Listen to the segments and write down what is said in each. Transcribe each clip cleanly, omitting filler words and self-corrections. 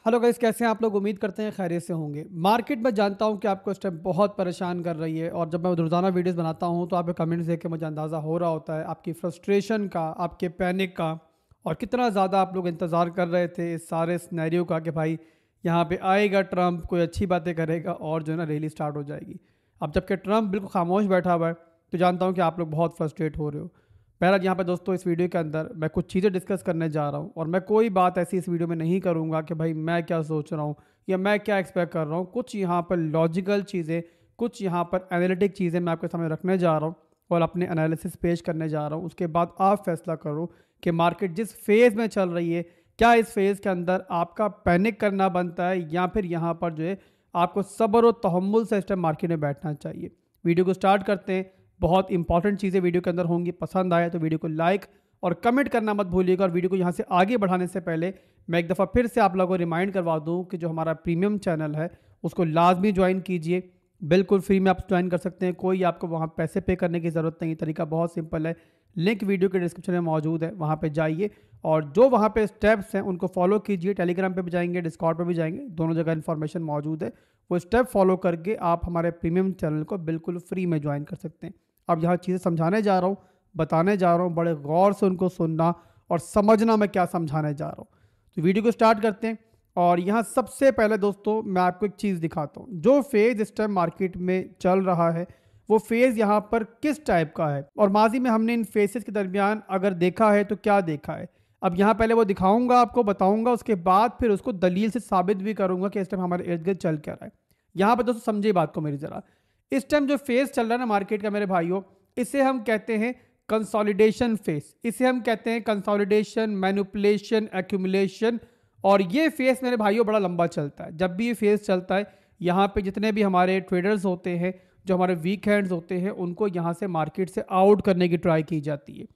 Hello guys, कैसे हैं आप लोग। उम्मीद करते हैं खैरियत से होंगे। मार्केट में जानता हूं कि आपको इस टाइम बहुत परेशान कर रही है, और जब मैं रोज़ाना वीडियोस बनाता हूं तो आपके कमेंट्स देख के मुझे अंदाज़ा हो रहा होता है आपकी फ्रस्ट्रेशन का, आपके पैनिक का, और कितना ज़्यादा आप लोग इंतज़ार कर रहे थे इस सारे सिनेरियो का कि भाई यहाँ पे आएगा ट्रम्प, कोई अच्छी बातें करेगा और जो है ना रैली स्टार्ट हो जाएगी। अब जबकि ट्रम्प बिल्कुल खामोश बैठा हुआ है तो जानता हूँ कि आप लोग बहुत फ्रस्ट्रेट हो रहे हो। बहरहाल यहाँ पे दोस्तों इस वीडियो के अंदर मैं कुछ चीज़ें डिस्कस करने जा रहा हूँ, और मैं कोई बात ऐसी इस वीडियो में नहीं करूँगा कि भाई मैं क्या सोच रहा हूँ या मैं क्या एक्सपेक्ट कर रहा हूँ। कुछ यहाँ पर लॉजिकल चीज़ें, कुछ यहाँ पर एनालिटिक चीज़ें मैं आपके सामने रखने जा रहा हूँ और अपने एनालिसिस पेश करने जा रहा हूँ। उसके बाद आप फैसला करो कि मार्केट जिस फेज़ में चल रही है, क्या इस फेज़ के अंदर आपका पैनिक करना बनता है या फिर यहाँ पर जो है आपको सब्र और तहम्मुल से इस टाइम मार्केट में बैठना चाहिए। वीडियो को स्टार्ट करते हैं। बहुत इंपॉर्टेंट चीज़ें वीडियो के अंदर होंगी। पसंद आए तो वीडियो को लाइक और कमेंट करना मत भूलिएगा। और वीडियो को यहाँ से आगे बढ़ाने से पहले मैं एक दफ़ा फिर से आप लोगों को रिमाइंड करवा दूँ कि जो हमारा प्रीमियम चैनल है उसको लाजमी ज्वाइन कीजिए। बिल्कुल फ्री में आप ज्वाइन कर सकते हैं, कोई आपको वहाँ पैसे पे करने की ज़रूरत नहीं। तरीका बहुत सिंपल है, लिंक वीडियो के डिस्क्रिप्शन में मौजूद है, वहाँ पे जाइए और जो वहाँ पे स्टेप्स हैं उनको फॉलो कीजिए। टेलीग्राम पे भी जाएंगे, डिस्कॉर्ड पे भी जाएंगे, दोनों जगह इन्फॉर्मेशन मौजूद है। वो स्टेप फॉलो करके आप हमारे प्रीमियम चैनल को बिल्कुल फ्री में ज्वाइन कर सकते हैं। अब यहाँ चीज़ें समझाने जा रहा हूँ, बताने जा रहा हूँ, बड़े गौर से उनको सुनना और समझना मैं क्या समझाने जा रहा हूँ। तो वीडियो को स्टार्ट करते हैं। और यहाँ सबसे पहले दोस्तों मैं आपको एक चीज़ दिखाता हूँ। जो फेज़ इस टाइम मार्केट में चल रहा है वो फेज़ यहाँ पर किस टाइप का है, और माजी में हमने इन फेसेस के दरमियान अगर देखा है तो क्या देखा है। अब यहाँ पहले वो दिखाऊंगा, आपको बताऊंगा, उसके बाद फिर उसको दलील से साबित भी करूंगा कि इस टाइम हमारे इर्द गिर्द चल क्या रहा है। यहाँ पर दोस्तों समझिए बात को मेरी ज़रा। इस टाइम जो फेज़ चल रहा है ना मार्केट का मेरे भाइयों, इसे हम कहते हैं कंसोलिडेशन फेस, इसे हम कहते हैं कंसोलिडेशन, मैनिपुलेशन, एक्यूमुलेशन। और ये फेस मेरे भाइयों बड़ा लंबा चलता है। जब भी ये फेस चलता है यहाँ पे जितने भी हमारे ट्रेडर्स होते हैं, जो हमारे वीक हैंड्स होते हैं, उनको यहाँ से मार्केट से आउट करने की ट्राई की जाती है।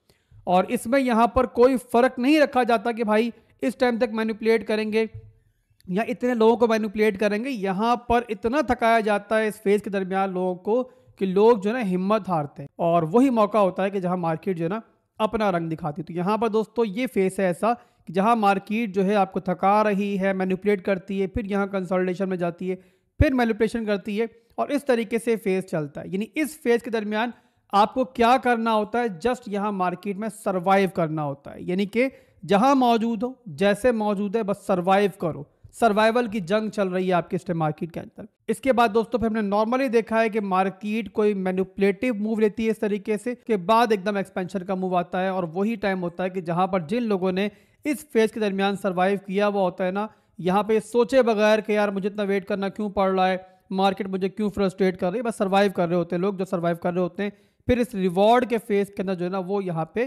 और इसमें यहाँ पर कोई फ़र्क नहीं रखा जाता कि भाई इस टाइम तक मैनिपुलेट करेंगे या इतने लोगों को मैनिपुलेट करेंगे। यहाँ पर इतना थकाया जाता है इस फेज के दरमियान लोगों को कि लोग जो है ना हिम्मत हारते हैं, और वही मौका होता है कि जहाँ मार्केट जो है ना अपना रंग दिखाती है। तो यहाँ पर दोस्तों ये फेस है ऐसा कि जहाँ मार्केट जो है आपको थका रही है, मैनिपुलेट करती है, फिर यहाँ कंसोलिडेशन में जाती है, फिर मैनिपुलेशन करती है, और इस तरीके से फेज चलता है। यानी इस फेज के दरमियान आपको क्या करना होता है, जस्ट यहाँ मार्केट में सर्वाइव करना होता है। यानी कि जहाँ मौजूद हो, जैसे मौजूद है, बस सर्वाइव करो। सर्वाइवल की जंग चल रही है आपके स्टॉक मार्केट के अंदर। इसके बाद दोस्तों फिर हमने नॉर्मली देखा है कि मार्केट कोई मैनिपुलेटिव मूव लेती है इस तरीके से, के बाद एकदम एक्सपेंशन का मूव आता है, और वही टाइम होता है कि जहां पर जिन लोगों ने इस फेज के दरमियान सर्वाइव किया वो होता है ना, यहाँ पे सोचे बगैर कि यार मुझे इतना वेट करना क्यों पड़ रहा है, मार्केट मुझे क्यों फ्रस्ट्रेट कर रही है, बस सर्वाइव कर रहे होते हैं लोग। जो सर्वाइव कर रहे होते हैं फिर इस रिवॉर्ड के फेज के अंदर जो है ना वो यहाँ पे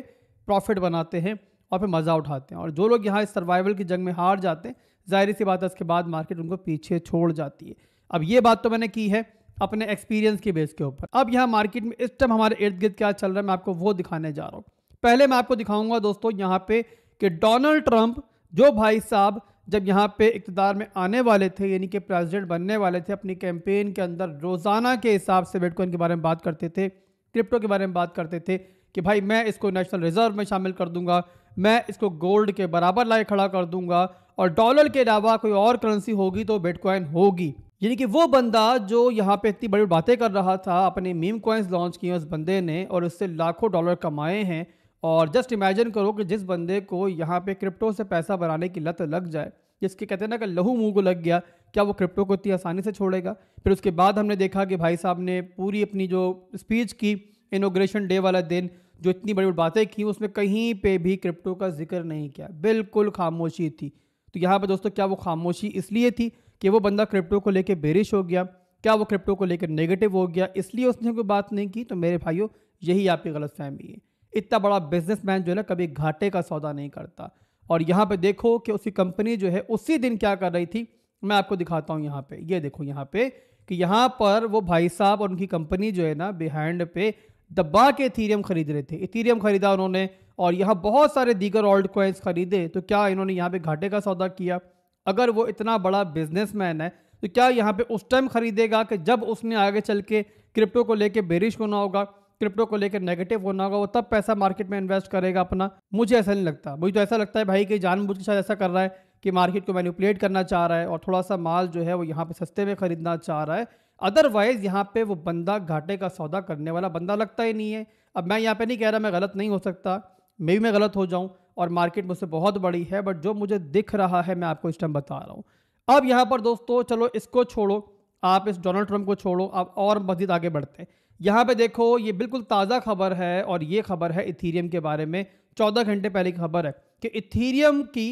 प्रॉफिट बनाते हैं और फिर मज़ा उठाते हैं। और जो लोग यहाँ इस सर्वाइवल की जंग में हार जाते हैं, जाहिर सी बात है उसके बाद मार्केट उनको पीछे छोड़ जाती है। अब ये बात तो मैंने की है अपने एक्सपीरियंस की बेस के ऊपर। अब यहाँ मार्केट में इस टाइम हमारे इर्द गिर्द क्या चल रहा है मैं आपको वो दिखाने जा रहा हूँ। पहले मैं आपको दिखाऊंगा दोस्तों यहाँ पे कि डोनाल्ड ट्रंप जो भाई साहब जब यहाँ पे इक़्तिदार में आने वाले थे, यानी कि प्रेसिडेंट बनने वाले थे, अपनी कैंपेन के अंदर रोज़ाना के हिसाब से बिटकॉइन के बारे में बात करते थे, क्रिप्टो के बारे में बात करते थे कि भाई मैं इसको नेशनल रिजर्व में शामिल कर दूंगा, मैं इसको गोल्ड के बराबर लाए खड़ा कर दूंगा, और डॉलर के अलावा कोई और करेंसी होगी तो बिटकॉइन होगी। यानी कि वो बंदा जो यहाँ पे इतनी बड़ी बातें कर रहा था, अपने मीम कॉइन्स लॉन्च किए उस बंदे ने और उससे लाखों डॉलर कमाए हैं। और जस्ट इमेजिन करो कि जिस बंदे को यहाँ पे क्रिप्टो से पैसा बनाने की लत लग जाए, जिसके कहते हैं ना कि लहू मुंह को लग गया, क्या वो क्रिप्टो को इतनी आसानी से छोड़ेगा। फिर उसके बाद हमने देखा कि भाई साहब ने पूरी अपनी जो स्पीच की इनॉग्रेशन डे वाला दिन, जो इतनी बड़ी बातें की, उसमें कहीं पे भी क्रिप्टो का जिक्र नहीं किया, बिल्कुल खामोशी थी। तो यहाँ पर दोस्तों क्या वो खामोशी इसलिए थी कि वो बंदा क्रिप्टो को लेकर बेरिश हो गया, क्या वो क्रिप्टो को लेकर नेगेटिव हो गया इसलिए उसने कोई बात नहीं की? तो मेरे भाइयों यही आपकी गलतफहमी है। इतना बड़ा बिजनेसमैन जो है ना कभी घाटे का सौदा नहीं करता। और यहाँ पे देखो कि उसकी कंपनी जो है उसी दिन क्या कर रही थी, मैं आपको दिखाता हूँ। यहाँ पे ये देखो, यहाँ पे कि यहाँ पर वो भाई साहब और उनकी कंपनी जो है ना बिहाइंड पे दबा के इथीरियम खरीद रहे थे। इथीरियम खरीदा उन्होंने और यहाँ बहुत सारे दीगर ऑल्ट कॉइन्स खरीदे। तो क्या इन्होंने यहाँ पे घाटे का सौदा किया? अगर वो इतना बड़ा बिजनेसमैन है तो क्या यहाँ पे उस टाइम खरीदेगा कि जब उसने आगे चल के क्रिप्टो को लेके बेरिश होना होगा, क्रिप्टो को लेकर नेगेटिव होना होगा, वो तब पैसा मार्केट में इन्वेस्ट करेगा अपना? मुझे ऐसा नहीं लगता। मुझे तो ऐसा लगता है भाई कि जानबूझ के शायद ऐसा कर रहा है कि मार्केट को मैनिपुलेट करना चाह रहा है और थोड़ा सा माल जो है वो यहाँ पे सस्ते में खरीदना चाह रहा है। अदरवाइज यहाँ पे वो बंदा घाटे का सौदा करने वाला बंदा लगता ही नहीं है। अब मैं यहाँ पे नहीं कह रहा मैं गलत नहीं हो सकता, मैं गलत हो जाऊँ और मार्केट मुझसे बहुत बड़ी है, बट जो मुझे दिख रहा है मैं आपको इस टाइम बता रहा हूँ। अब यहाँ पर दोस्तों चलो इसको छोड़ो, आप इस डोनाल्ड ट्रंप को छोड़ो, अब और मज़ीद आगे बढ़ते हैं। यहाँ पे देखो ये बिल्कुल ताज़ा खबर है और ये खबर है इथीरियम के बारे में। 14 घंटे पहले की खबर है कि इथीरियम की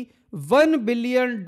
$1 बिलियन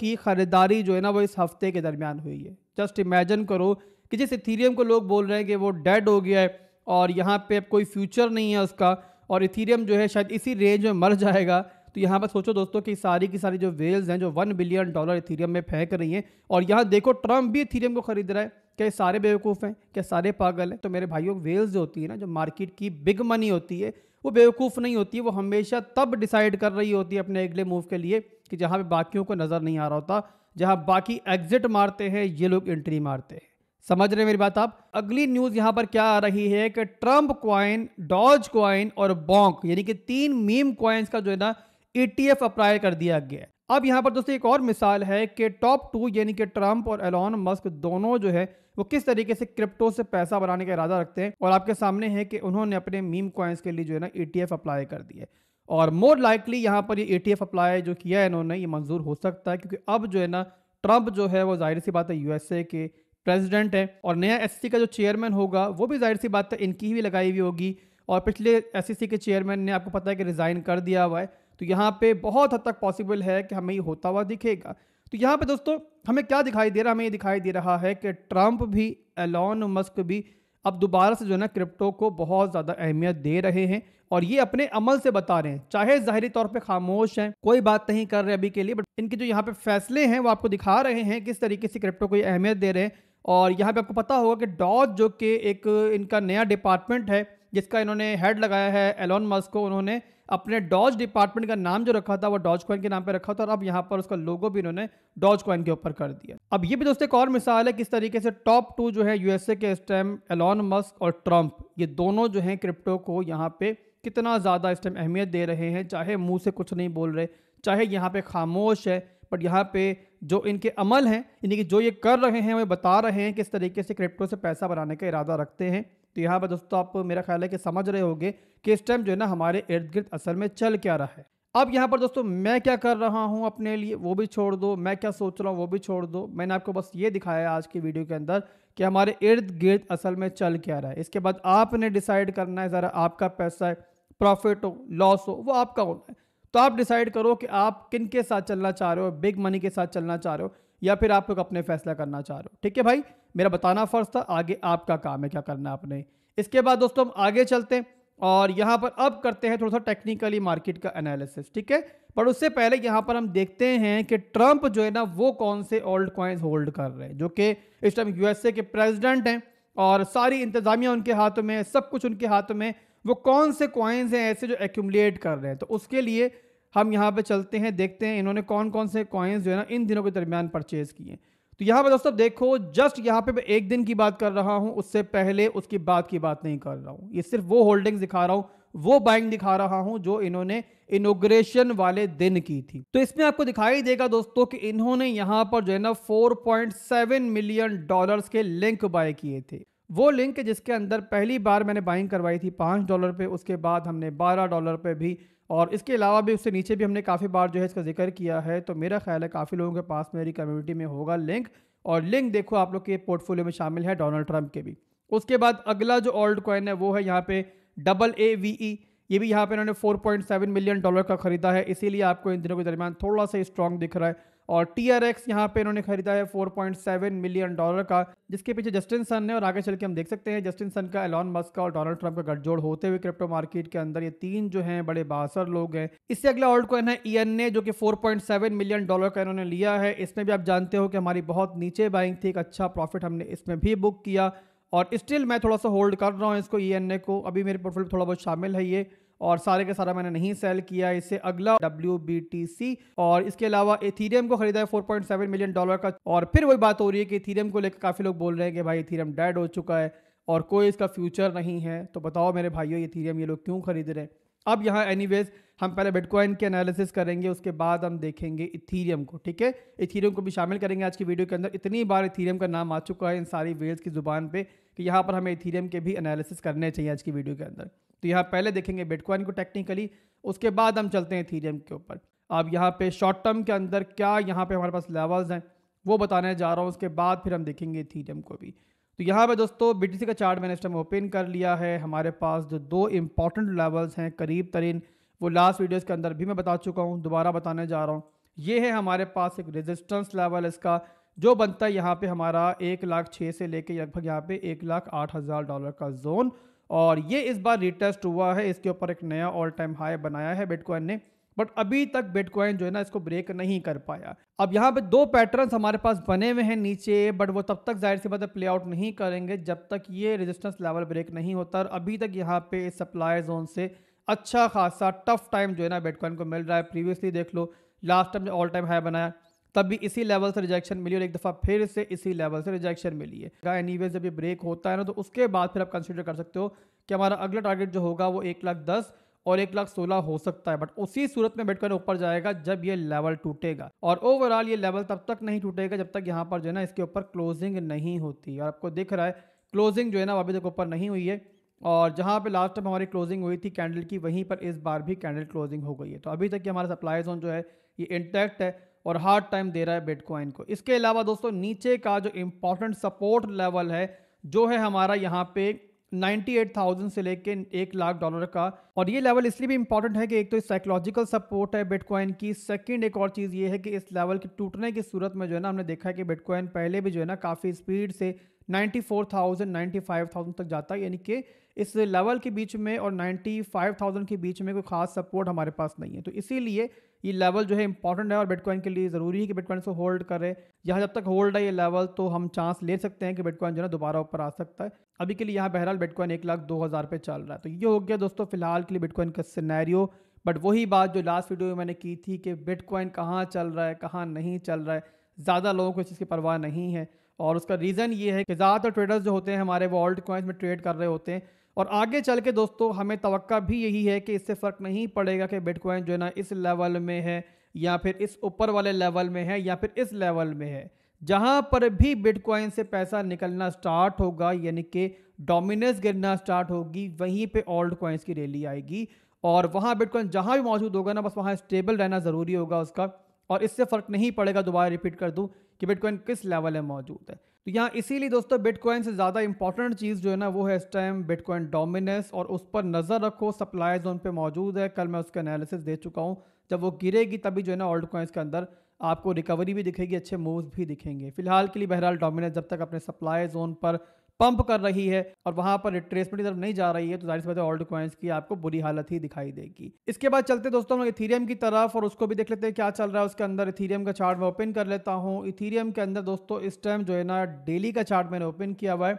की खरीदारी जो है ना वो इस हफ्ते के दरमियान हुई है। जस्ट इमेजिन करो कि जिस इथीरियम को लोग बोल रहे हैं कि वो डेड हो गया है और यहाँ पे अब कोई फ्यूचर नहीं है उसका, और इथीरियम जो है शायद इसी रेंज में मर जाएगा। तो यहाँ पर सोचो दोस्तों कि सारी की सारी जो वेल्स हैं जो $1 बिलियन इथीरियम में फेंक रही हैं, और यहाँ देखो ट्रंप भी इथीरियम को खरीद रहा है। क्या ये सारे बेवकूफ़ हैं? क्या सारे पागल हैं? तो मेरे भाइयों, वेल्स जो होती है ना, जो मार्केट की बिग मनी होती है, वो बेवकूफ़ नहीं होती है। वो हमेशा तब डिसाइड कर रही होती है अपने अगले मूव के लिए कि जहाँ पे बाकियों को नज़र नहीं आ रहा होता। जहाँ बाकी एग्जिट मारते हैं ये लोग एंट्री मारते हैं। समझ रहे हैं मेरी बात आप? अगली न्यूज़ यहाँ पर क्या आ रही है कि ट्रंप कॉइन, डॉज कॉइन और बॉन्क यानी कि 3 मीम कॉइन्स का जो है ना ETF अप्लाई कर दिया गया है। अब यहाँ पर दोस्तों एक और मिसाल है कि टॉप 2 यानी कि ट्रंप और एलॉन मस्क दोनों जो है वो किस तरीके से क्रिप्टो से पैसा बनाने का इरादा रखते हैं, और आपके सामने है कि उन्होंने अपने मीम कॉइन्स के लिए जो है ना ETF अप्लाई कर दिया है। और मोर लाइकली यहाँ पर ये ETF अप्लाई जो किया है इन्होंने, ये मंजूर हो सकता है, क्योंकि अब जो है ना ट्रंप जो है वो जाहिर सी बात है USA के प्रेसिडेंट है, और नया SEC का जो चेयरमैन होगा वो भी जाहिर सी बात है इनकी ही लगाई हुई होगी, और पिछले SEC के चेयरमैन ने आपको पता है कि रिज़ाइन कर दिया हुआ है। तो यहाँ पे बहुत हद तक पॉसिबल है कि हमें ये होता हुआ दिखेगा। तो यहाँ पे दोस्तों हमें क्या दिखाई दे रहा है? हमें ये दिखाई दे रहा है कि ट्रंप भी, एलॉन मस्क भी अब दोबारा से जो है ना क्रिप्टो को बहुत ज़्यादा अहमियत दे रहे हैं, और ये अपने अमल से बता रहे हैं। चाहे ज़ाहिरी तौर पे खामोश हैं, कोई बात नहीं कर रहे अभी के लिए, बट इनके जो यहाँ पे फैसले हैं वो आपको दिखा रहे हैं किस तरीके से क्रिप्टो को ये अहमियत दे रहे हैं। और यहाँ पे आपको पता होगा कि डॉज जो कि एक इनका नया डिपार्टमेंट है जिसका इन्होंने हेड लगाया है एलॉन मस्क को, उन्होंने अपने डॉज डिपार्टमेंट का नाम जो रखा था वो डॉज कॉइन के नाम पे रखा था, और अब यहाँ पर उसका लोगो भी इन्होंने डॉज कॉइन के ऊपर कर दिया। अब ये भी दोस्तों एक और मिसाल है किस तरीके से टॉप 2 जो है USA के इस टाइम, एलॉन मस्क और ट्रंप, ये दोनों जो हैं क्रिप्टो को यहाँ पे कितना ज़्यादा इस टाइम अहमियत दे रहे हैं। चाहे मुंह से कुछ नहीं बोल रहे, चाहे यहाँ पे खामोश है, बट यहाँ पे जो इनके अमल हैं यानी कि जो ये कर रहे हैं वो बता रहे हैं किस तरीके से क्रिप्टो से पैसा बनाने का इरादा रखते हैं। तो यहाँ पर दोस्तों आप मेरा ख्याल है कि समझ रहे होंगे कि इस टाइम जो है ना हमारे इर्द गिर्द असल में चल क्या रहा है। अब यहाँ पर दोस्तों मैं क्या कर रहा हूँ अपने लिए वो भी छोड़ दो, मैं क्या सोच रहा हूँ वो भी छोड़ दो। मैंने आपको बस ये दिखाया आज की वीडियो के अंदर कि हमारे इर्द गिर्द असल में चल क्या रहा है। इसके बाद आपने डिसाइड करना है, ज़रा आपका पैसा है, प्रॉफिट हो लॉस हो वो आपका होना है। तो आप डिसाइड करो कि आप किन के साथ चलना चाह रहे हो, बिग मनी के साथ चलना चाह रहे हो या फिर आप लोग अपने फैसला करना चाह रहे हो। ठीक है भाई, मेरा बताना फर्ज था, आगे आपका काम है क्या करना है आपने। इसके बाद दोस्तों हम आगे चलते हैं और यहाँ पर अब करते हैं थोड़ा सा टेक्निकली मार्केट का एनालिसिस। ठीक है, पर उससे पहले यहाँ पर हम देखते हैं कि ट्रंप जो है ना वो कौन से ओल्ड कॉइन्स होल्ड कर रहे हैं, जो कि इस टाइम USA के प्रेसिडेंट हैं और सारी इंतजामिया उनके हाथों में, सब कुछ उनके हाथों में। वो कौन से कॉइन्स हैं ऐसे जो एक्यूमुलेट कर रहे हैं, तो उसके लिए हम यहाँ पे चलते हैं, देखते हैं इन्होंने कौन कौन से कॉइन्स जो है ना इन दिनों के दरमियान परचेज किए। तो यहाँ पे दोस्तों देखो, जस्ट यहाँ पे मैं एक दिन की बात कर रहा हूँ, उससे पहले उसकी बाद की बात नहीं कर रहा हूँ। ये सिर्फ वो होल्डिंग्स दिखा रहा हूँ, वो बाइंग दिखा रहा हूँ जो इन्होंने इनॉग्रेशन वाले दिन की थी। तो इसमें आपको दिखाई देगा दोस्तों कि इन्होंने यहाँ पर जो है ना $4.7 मिलियन के लिंक बाय किए थे। वो लिंक जिसके अंदर पहली बार मैंने बाइंग करवाई थी $5 पे, उसके बाद हमने $12 पे भी, और इसके अलावा भी उससे नीचे भी हमने काफ़ी बार जो है इसका जिक्र किया है। तो मेरा ख्याल है काफ़ी लोगों के पास मेरी कम्युनिटी में होगा लिंक, और लिंक देखो आप लोग के पोर्टफोलियो में शामिल है डोनाल्ड ट्रंप के भी। उसके बाद अगला जो ओल्ड कॉइन है वो है यहाँ पे AAVE। ये भी यहाँ पे इन्होंने $4.7 मिलियन का खरीदा है, इसीलिए आपको इन दिनों के दरमियान थोड़ा सा स्ट्रॉन्ग दिख रहा है। और TRX यहाँ पे इन्होंने खरीदा है $4.7 मिलियन का, जिसके पीछे जस्टिन सन है। और आगे चल के हम देख सकते हैं जस्टिन सन का, एलॉन मस्क का और डोनाल्ड ट्रंप का गठजोड़ होते हुए क्रिप्टो मार्केट के अंदर ये तीन जो हैं बड़े बासर लोग हैं। इससे अगला ओल्ड कॉइन है ENA, जो कि $4.7 मिलियन का इन्होंने लिया है। इसमें भी आप जानते हो कि हमारी बहुत नीचे बाइंग थी, एक अच्छा प्रॉफिट हमने इसमें भी बुक किया, और स्टिल मैं थोड़ा सा होल्ड कर रहा हूँ इसको, ENA को। अभी मेरे पोर्टफोलियो थोड़ा बहुत शामिल है ये, और सारे का सारा मैंने नहीं सेल किया। इससे अगला WBTC, और इसके अलावा इथीरियम को खरीदा है $4.7 मिलियन का। और फिर वही बात हो रही है कि इथीरियम को लेकर काफ़ी लोग बोल रहे हैं कि भाई इथीरियम डेड हो चुका है और कोई इसका फ्यूचर नहीं है। तो बताओ मेरे भाइयों, इथीरियम ये लोग क्यों खरीद रहे हैं? अब यहाँ एनीवेज हम पहले बिटकॉइन के एनालिसिस करेंगे, उसके बाद हम देखेंगे इथीरियम को, ठीक है। इथीरियम को भी शामिल करेंगे आज की वीडियो के अंदर। इतनी बार इथीरियम का नाम आ चुका है इन सारी वेल्स की ज़ुबान पे कि यहाँ पर हमें इथीरियम के भी एनालिसिस करने चाहिए आज की वीडियो के अंदर। तो यहाँ पहले देखेंगे बिटकॉइन को टेक्निकली, उसके बाद हम चलते हैं इथीरियम के ऊपर। अब यहाँ पे शॉर्ट टर्म के अंदर क्या यहाँ पे हमारे पास लेवल्स हैं वो बताने जा रहा हूँ, उसके बाद फिर हम देखेंगे इथीरियम को भी। तो यहाँ पे दोस्तों BTC का चार्ट मैंने इस टाइम ओपन कर लिया है। हमारे पास जो दो इंपॉर्टेंट लेवल्स हैं करीब तरीन, वो लास्ट वीडियोस के अंदर भी मैं बता चुका हूँ, दोबारा बताने जा रहा हूँ। ये है हमारे पास एक रेजिस्टेंस लेवल इसका, जो बनता है यहाँ पे हमारा 1,06,000 से लेके लगभग यहाँ पे $1,08,000 का जोन। और ये इस बार रिटेस्ट हुआ है, इसके ऊपर एक नया ऑल टाइम हाई बनाया है बिटकॉइन ने, बट अभी तक बिटकॉइन जो है ना इसको ब्रेक नहीं कर पाया। अब यहाँ पे दो पैटर्न्स हमारे पास बने हुए हैं नीचे, बट वो तब तक जाहिर सी बात है प्ले आउट नहीं करेंगे जब तक ये रेजिस्टेंस लेवल ब्रेक नहीं होता। और अभी तक यहाँ पे सप्लाई जोन से अच्छा खासा टफ टाइम जो है ना बिटकॉइन को मिल रहा है। प्रीवियसली देख लो, लास्ट टाइम जो ऑल टाइम हाई बनाया तब भी इसी लेवल से रिजेक्शन मिली और एक दफ़ा फिर से इसी लेवल से रिजेक्शन मिली है। एनीवेज जब ये ब्रेक होता है ना तो उसके बाद फिर आप कंसिडर कर सकते हो कि हमारा अगला टारगेट जो होगा वो 1,10,000 और 1,16,000 हो सकता है। बट उसी सूरत में बिटकॉइन ऊपर जाएगा जब ये लेवल टूटेगा, और ओवरऑल ये लेवल तब तक नहीं टूटेगा जब तक यहाँ पर जो है ना इसके ऊपर क्लोजिंग नहीं होती। और आपको दिख रहा है क्लोजिंग जो है ना अभी तक ऊपर नहीं हुई है, और जहाँ पे लास्ट टाइम हमारी क्लोजिंग हुई थी कैंडल की, वहीं पर इस बार भी कैंडल क्लोजिंग हो गई है। तो अभी तक कि हमारा सप्लाई जोन जो है ये इंटैक्ट है और हार्ड टाइम दे रहा है बिटकॉइन को। इसके अलावा दोस्तों नीचे का जो इंपॉर्टेंट सपोर्ट लेवल है जो है हमारा यहाँ पे 98,000 से लेके $1,00,000 का, और ये लेवल इसलिए भी इंपॉर्टेंट है कि एक तो साइकोलॉजिकल सपोर्ट है बिटकॉइन की, सेकंड एक और चीज़ ये है कि इस लेवल के टूटने की सूरत में जो है ना हमने देखा है कि बिटकॉइन पहले भी जो है ना काफ़ी स्पीड से 94,000 95,000 तक जाता है, यानी कि इस लेवल के बीच में और 95,000 के बीच में कोई खास सपोर्ट हमारे पास नहीं है। तो इसीलिए ये लेवल जो है इंपॉर्टेंट है और बिटकॉइन के लिए ज़रूरी है कि बिटकॉइन को होल्ड करे। यहाँ जब तक होल्ड है ये लेवल तो हम चांस ले सकते हैं कि बिटकॉइन जो है दोबारा ऊपर आ सकता है। अभी के लिए यहाँ बहरहाल बिटकॉइन 1,02,000 पे चल रहा है। तो ये हो गया दोस्तों फिलहाल के लिए बिटकॉइन का सिनेरियो। बट वही बात जो लास्ट वीडियो में मैंने की थी कि बिटकॉइन कहाँ चल रहा है कहाँ नहीं चल रहा है, ज़्यादा लोगों को इस चीज़ की परवाह नहीं है। और उसका रीज़न ये है कि ज़्यादातर ट्रेडर्स जो होते हैं हमारे वो ऑल्ट कॉइन्स में ट्रेड कर रहे होते हैं, और आगे चल के दोस्तों हमें तवक्का भी यही है कि इससे फ़र्क नहीं पड़ेगा कि बिटकॉइन जो है ना इस लेवल में है या फिर इस ऊपर वाले लेवल में है या फिर इस लेवल में है। जहाँ पर भी बिटकॉइन से पैसा निकलना स्टार्ट होगा, यानी कि डोमिनेंस गिरना स्टार्ट होगी, वहीं पे ऑल्ट कॉइन्स की रैली आएगी। और वहाँ बिटकॉइन जहाँ भी मौजूद होगा ना बस वहाँ स्टेबल रहना ज़रूरी होगा उसका, और इससे फ़र्क नहीं पड़ेगा, दोबारा रिपीट कर दूँ, कि बिटकॉइन किस लेवल में मौजूद है। तो यहाँ इसीलिए दोस्तों बिटकॉइन से ज़्यादा इंपॉर्टेंट चीज़ जो है ना वो है इस टाइम बिटकॉइन डोमिनेंस, और उस पर नज़र रखो। सप्लाई जोन पे मौजूद है, कल मैं उसका एनालिसिस दे चुका हूँ। जब वो गिरेगी तभी जो है ना ऑल्ट कॉइन्स के अंदर आपको रिकवरी भी दिखेगी, अच्छे मूव्स भी दिखेंगे। फिलहाल के लिए बहरहाल डोमिनेंस जब तक अपने सप्लाई जोन पर पंप कर रही है और वहां पर रिट्रेसमेंट की तरफ नहीं जा रही है तो जाहिर सी बात है ऑल्ट कॉइन्स की आपको बुरी हालत ही दिखाई देगी। इसके बाद चलते दोस्तों हम लोग इथीरियम की तरफ और उसको भी देख लेते हैं क्या चल रहा है उसके अंदर। इथीरियम का चार्ट मैं ओपन कर लेता हूँ। इथीरियम के अंदर दोस्तों इस टाइम जो है ना डेली का चार्ट मैंने ओपन किया हुआ है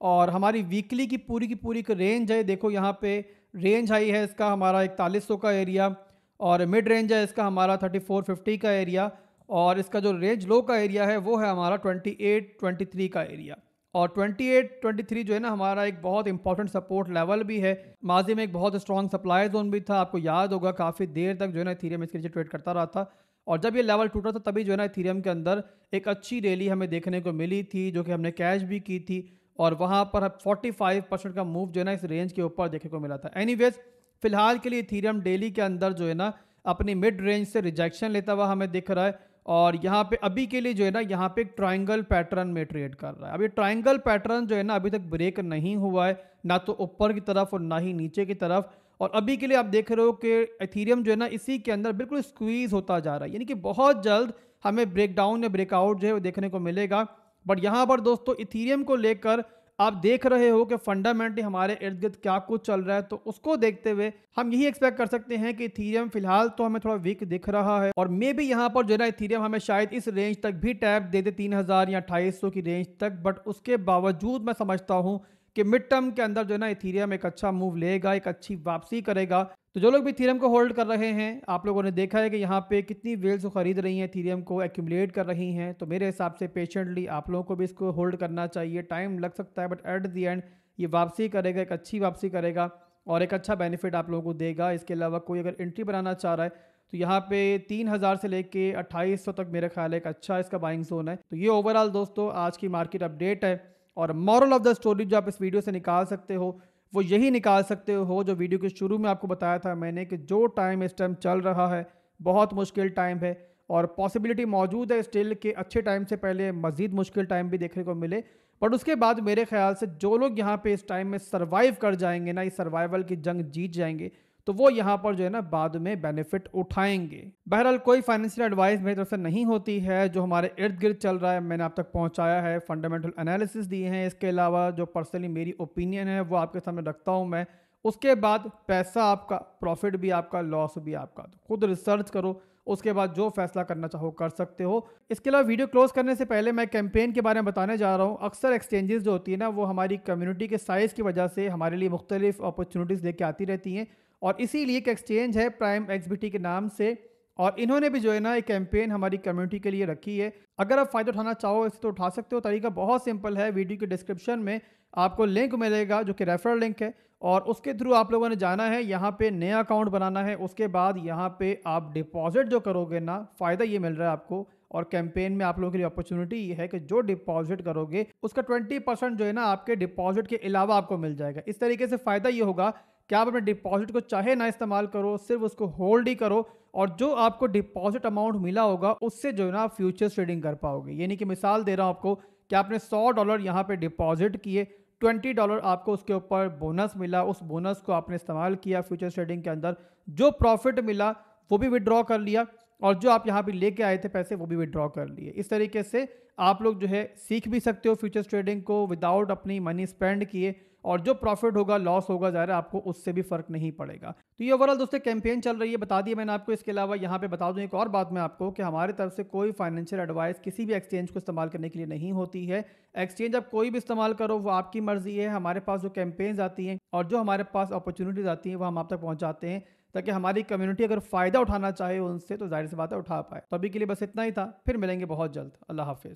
और हमारी वीकली की पूरी एक रेंज है। देखो यहाँ पे रेंज हाई है इसका हमारा 4100 का एरिया, और मिड रेंज है इसका हमारा 3450 का एरिया, और इसका जो रेंज लो का एरिया है वो है हमारा 2823 का एरिया। और 2823 जो है ना हमारा एक बहुत इंपॉर्टेंट सपोर्ट लेवल भी है। माजी में एक बहुत स्ट्रॉन्ग सप्लाई जोन भी था, आपको याद होगा काफ़ी देर तक जो है ना इथीरियम इसके नीचे ट्रेड करता रहा था, और जब ये लेवल टूटा था तभी जो है ना इथीरियम के अंदर एक अच्छी रैली हमें देखने को मिली थी जो कि हमने कैश भी की थी, और वहाँ पर 45% का मूव जो है ना इस रेंज के ऊपर देखने को मिला था। एनीवेज फिलहाल के लिए इथीरियम डेली के अंदर जो है ना अपनी मिड रेंज से रिजेक्शन लेता हुआ हमें दिख रहा है, और यहाँ पे अभी के लिए जो है ना यहाँ पे एक ट्रायंगल पैटर्न में ट्रेड कर रहा है। अभी ट्रायंगल पैटर्न जो है ना अभी तक ब्रेक नहीं हुआ है, ना तो ऊपर की तरफ और ना ही नीचे की तरफ, और अभी के लिए आप देख रहे हो कि इथीरियम जो है ना इसी के अंदर बिल्कुल स्क्वीज होता जा रहा है, यानी कि बहुत जल्द हमें ब्रेकडाउन या ब्रेकआउट जो है वो देखने को मिलेगा। बट यहाँ पर दोस्तों इथीरियम को लेकर आप देख रहे हो कि फंडामेंटली हमारे इर्द गिर्द क्या कुछ चल रहा है, तो उसको देखते हुए हम यही एक्सपेक्ट कर सकते हैं कि इथीरियम फिलहाल तो हमें थोड़ा वीक दिख रहा है, और मे भी यहाँ पर जो है ना इथीरियम हमें शायद इस रेंज तक भी टैप दे दे 3000 या 2800 की रेंज तक। बट उसके बावजूद मैं समझता हूँ कि मिड टर्म के अंदर जो है ना इथीरियम एक अच्छा मूव लेगा, एक अच्छी वापसी करेगा। तो जो लोग भी इथीरियम को होल्ड कर रहे हैं, आप लोगों ने देखा है कि यहाँ पे कितनी वेल्स को खरीद रही हैं, इथीरियम को एक्यूमुलेट कर रही हैं, तो मेरे हिसाब से पेशेंटली आप लोगों को भी इसको होल्ड करना चाहिए। टाइम लग सकता है बट एट द एंड ये वापसी करेगा, एक अच्छी वापसी करेगा, और एक अच्छा बेनिफिट आप लोगों को देगा। इसके अलावा कोई अगर एंट्री बनाना चाह रहा है तो यहाँ पे 3000 से लेके 2800 तक मेरा ख्याल है एक अच्छा इसका बाइंग जोन है। तो ये ओवरऑल दोस्तों आज की मार्केट अपडेट है। और मॉरल ऑफ द स्टोरी जो आप इस वीडियो से निकाल सकते हो वो यही निकाल सकते हो जो वीडियो के शुरू में आपको बताया था मैंने, कि जो टाइम इस टाइम चल रहा है बहुत मुश्किल टाइम है और पॉसिबिलिटी मौजूद है स्टिल के अच्छे टाइम से पहले मज़ीद मुश्किल टाइम भी देखने को मिले। बट उसके बाद मेरे ख्याल से जो लोग यहाँ पे इस टाइम में सर्वाइव कर जाएंगे ना, इस सर्वाइवल की जंग जीत जाएंगे, तो वो यहाँ पर जो है ना बाद में बेनिफिट उठाएंगे। बहरहाल कोई फाइनेंशियल एडवाइस मेरी तरफ से नहीं होती है, जो हमारे इर्द गिर्द चल रहा है मैंने आप तक पहुँचाया है, फंडामेंटल एनालिसिस दिए हैं। इसके अलावा जो पर्सनली मेरी ओपिनियन है वो आपके सामने रखता हूँ मैं। उसके बाद पैसा आपका, प्रॉफिट भी आपका, लॉस भी आपका, तो खुद रिसर्च करो, उसके बाद जो फैसला करना चाहो कर सकते हो। इसके अलावा वीडियो क्लोज करने से पहले मैं कैंपेन के बारे में बताने जा रहा हूँ। अक्सर एक्सचेंजेस जो होती है ना वो हमारी कम्युनिटी के साइज़ की वजह से हमारे लिए मुख्तलिफ अपॉर्चुनिटीज़ लेके आती रहती हैं, और इसीलिए एक एक्सचेंज है प्राइम एक्सबीटी के नाम से, और इन्होंने भी जो है ना एक कैंपेन हमारी कम्युनिटी के लिए रखी है। अगर आप फ़ायदा उठाना चाहो इसे तो उठा सकते हो। तरीका बहुत सिंपल है, वीडियो के डिस्क्रिप्शन में आपको लिंक मिलेगा जो कि रेफरल लिंक है, और उसके थ्रू आप लोगों ने जाना है, यहाँ पे नया अकाउंट बनाना है। उसके बाद यहाँ पे आप डिपॉजिट जो करोगे ना, फ़ायदा ये मिल रहा है आपको, और कैंपेन में आप लोगों के लिए अपॉर्चुनिटी ये है कि जो डिपॉजिट करोगे उसका 20% जो है ना आपके डिपॉजिट के अलावा आपको मिल जाएगा। इस तरीके से फ़ायदा ये होगा कि आप अपने डिपॉजिट को चाहे ना इस्तेमाल करो, सिर्फ उसको होल्ड ही करो, और जो आपको डिपॉजिट अमाउंट मिला होगा उससे जो है ना आप फ्यूचर्स ट्रेडिंग कर पाओगे। यानी कि मिसाल दे रहा हूँ आपको कि आपने $100 यहाँ पे डिपॉजिट किए, $20 आपको उसके ऊपर बोनस मिला, उस बोनस को आपने इस्तेमाल किया फ्यूचर्स ट्रेडिंग के अंदर, जो प्रॉफिट मिला वो भी विड्रॉ कर लिया, और जो आप यहाँ पे लेके आए थे पैसे वो भी विड्रॉ कर लिए। इस तरीके से आप लोग जो है सीख भी सकते हो फ्यूचर्स ट्रेडिंग को विदाउट अपनी मनी स्पेंड किए, और जो प्रॉफिट होगा लॉस होगा ज़ाहिर है आपको उससे भी फर्क नहीं पड़ेगा। तो ये ओवरऑल दोस्तों कैंपेन चल रही है, बता दिया मैंने आपको। इसके अलावा यहाँ पे बता दूं एक और बात मैं आपको, कि हमारी तरफ से कोई फाइनेंशियल एडवाइस किसी भी एक्सचेंज को इस्तेमाल करने के लिए नहीं होती है। एक्सचेंज आप कोई भी इस्तेमाल करो वो आपकी मर्जी है। हमारे पास जो कैंपेन्स आती हैं और जो हमारे पास अपॉर्चुनिटीज़ आती हैं वो हम आप तक पहुँचाते हैं, ताकि हमारी कम्युनिटी अगर फ़ायदा उठाना चाहे उनसे तो जाहिर सी बात है उठा पाए। तो अभी के लिए बस इतना ही था, फिर मिलेंगे बहुत जल्द। अल्लाह हाफिज़।